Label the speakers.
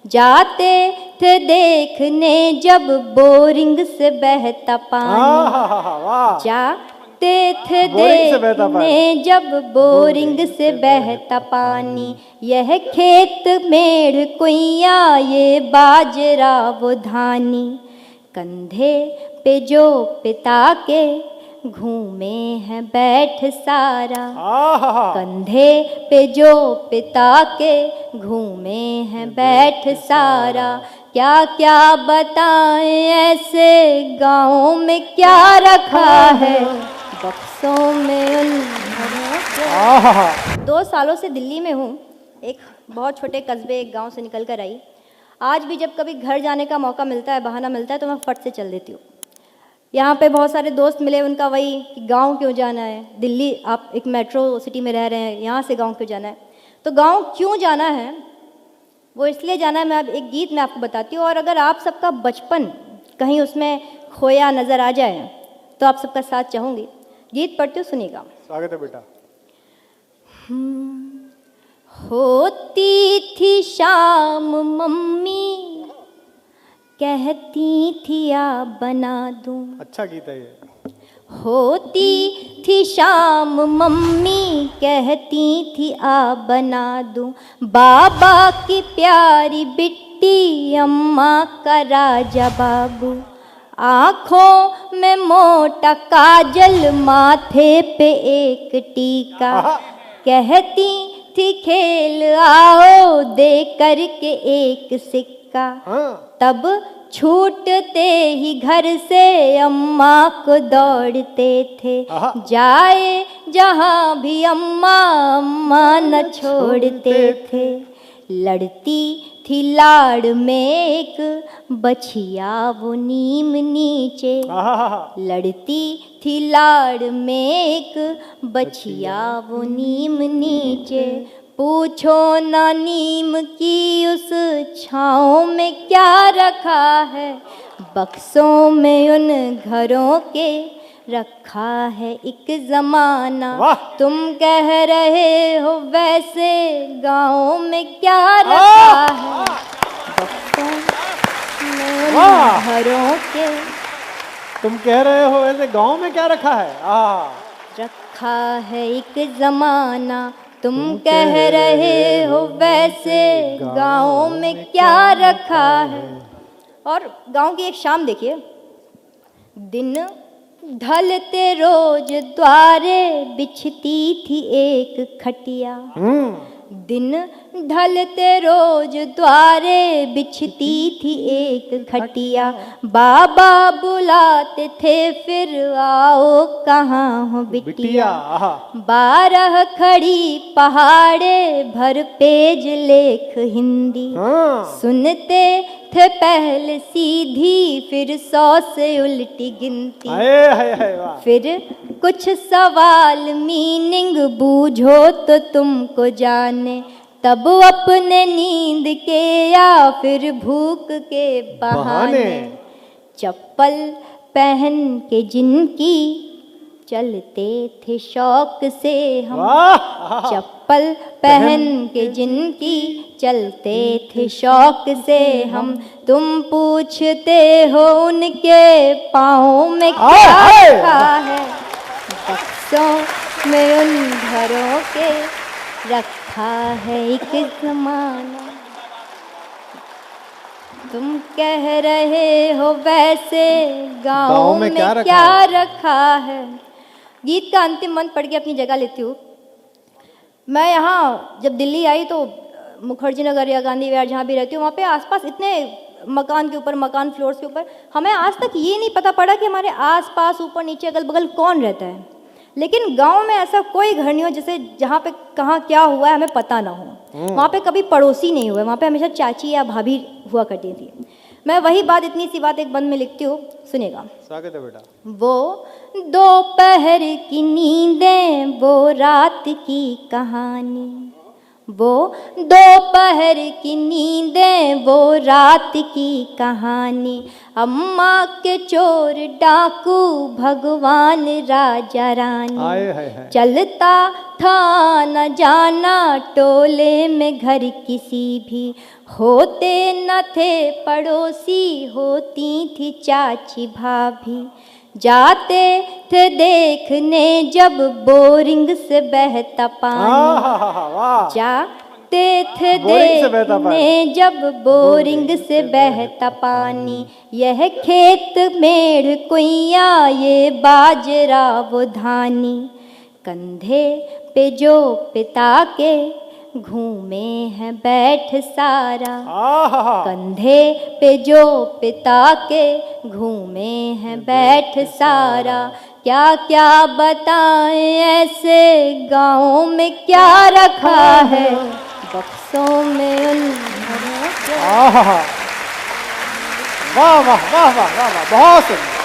Speaker 1: जाते थे देखने जब बोरिंग से बहता पानी, जाते थे देखने जब बोरिंग से बहता पानी। यह खेत मेढ़ कुइया ये बाजरा वो धानी, कंधे पे जो पिता के घूमे हैं बैठ सारा, कंधे पे जो पिता के घूमे हैं बैठ सारा। क्या क्या बताएं ऐसे गाँव में क्या रखा है, बक्सों में उन। 2 सालों से दिल्ली में हूँ, एक बहुत छोटे कस्बे एक गांव से निकल कर आई। आज भी जब कभी घर जाने का मौका मिलता है, बहाना मिलता है, तो मैं फट से चल देती हूँ। यहाँ पे बहुत सारे दोस्त मिले, उनका वही कि गांव क्यों जाना है, दिल्ली आप एक मेट्रो सिटी में रह रहे हैं, यहाँ से गांव क्यों जाना है। तो गांव क्यों जाना है वो इसलिए जाना है, मैं अब एक गीत में आपको बताती हूँ। और अगर आप सबका बचपन कहीं उसमें खोया नज़र आ जाए तो आप सबका साथ चाहूँगी। गीत पढ़ती हूँ, सुनिएगा।
Speaker 2: स्वागत है बेटा।
Speaker 1: होती थी शाम मम्मी कहती थी आ बना दूं।
Speaker 2: अच्छा गीत है ये।
Speaker 1: होती थी शाम मम्मी कहती थी आ बना दूं, बाबा की प्यारी बिट्टी अम्मा का राजा बाबू, आँखों में मोटा काजल माथे पे एक टीका, कहती थी खेल आओ दे करके एक सिक्का। तब छूटते ही घर से अम्मा को दौड़ते थे, जाए जहाँ भी अम्मा अम्मा न छोड़ते थे। लड़ती थी लाड़ में एक बछिया वो नीम नीचे, लड़ती थी लाड़ में एक बछिया वो नीम नीचे। पूछो ना नीम की उस छाँव में क्या रखा है, बक्सों में उन घरों के रखा है एक ज़माना। तुम कह रहे हो वैसे गाँव में क्या रखा है, बक्सों में उन घरों के।
Speaker 2: तुम कह रहे हो वैसे गाँव में क्या रखा है,
Speaker 1: रखा है एक ज़माना। तुम कह रहे हो वैसे गाँव में क्या रखा है। और गाँव की एक शाम देखिए, दिन ढलते रोज द्वारे बिछती थी एक खटिया, दिन ढलते रोज द्वारे बिछती थी एक खटिया। बाबा बुलाते थे फिर आओ कहाँ हो बिटिया, 12 खड़ी पहाड़े भर पेज लेख हिंदी, सुनते थे पहले सीधी फिर 100 से उल्टी गिनती। फिर कुछ सवाल मीनिंग बूझो तो तुमको जाने, तब अपने नींद के या फिर भूख के बहाने। चप्पल पहन के जिनकी चलते थे शौक से हम, चप्पल पहन के जिनकी चलते थे शौक से हम। तुम पूछते हो उनके पाँव में क्या रखा है, बक्सों में उन घरों के रखा है एक ज़माना। तुम कह रहे हो वैसे गाँव में क्या रखा है। गीत का अंतिम मंत्र पढ़ के अपनी जगह लेती हूँ। मैं यहाँ जब दिल्ली आई तो मुखर्जी नगर या गांधी विहार जहाँ भी रहती हूँ, वहाँ पे आसपास इतने मकान के ऊपर मकान फ्लोर्स के ऊपर, हमें आज तक ये नहीं पता पड़ा कि हमारे आसपास ऊपर नीचे अगल बगल कौन रहता है। लेकिन गांव में ऐसा कोई घर नहीं हो जैसे जहाँ पे कहाँ क्या हुआ है हमें पता ना हो। वहाँ पे कभी पड़ोसी नहीं हुए, वहाँ पे हमेशा चाची या भाभी हुआ करती थी। मैं वही बात, इतनी सी बात एक बंद में लिखती हूँ, सुनेगा।
Speaker 2: स्वागत है बेटा।
Speaker 1: वो दोपहर की नींदें वो रात की कहानी, वो दोपहर की नींदें वो रात की कहानी। अम्मा के चोर डाकू भगवान राजा रानी, चलता था न जाना टोले में घर किसी भी, होते न थे पड़ोसी, होती थी चाची भाभी। जाते थे देखने जब बोरिंग से बहता पानी,
Speaker 2: वाह,
Speaker 1: जाते थे
Speaker 2: बोरिंग से बहता
Speaker 1: देखने जब बोरिंग से बहता पानी। यह खेत मेढ़ कुइया, ये बाजरा वो धानी। कंधे पे जो पिता के घूमे हैं बैठ सारा, कंधे पे जो पिता के घूमे हैं बैठ सारा। क्या क्या बताएं ऐसे गाँव में क्या रखा है, बक्सों में उन
Speaker 2: वाह वाह वाह वाह वाह वाह, बहुत सुंदर।